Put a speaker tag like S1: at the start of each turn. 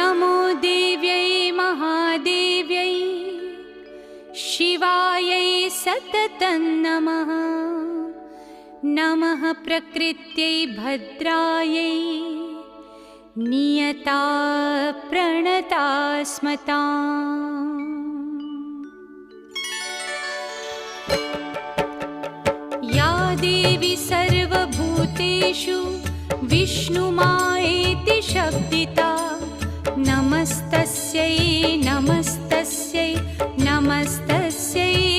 S1: नमो देव्यै महादेव्यै शिवायै सततं नमः। नमः प्रकृत्यै भद्रायै नियता प्रणता स्मताम्। या देवी सर्वभूतेषु विष्णुमायेति शब्दिता नमस्तस्यै नमस्तस्यै नमस्तस्यै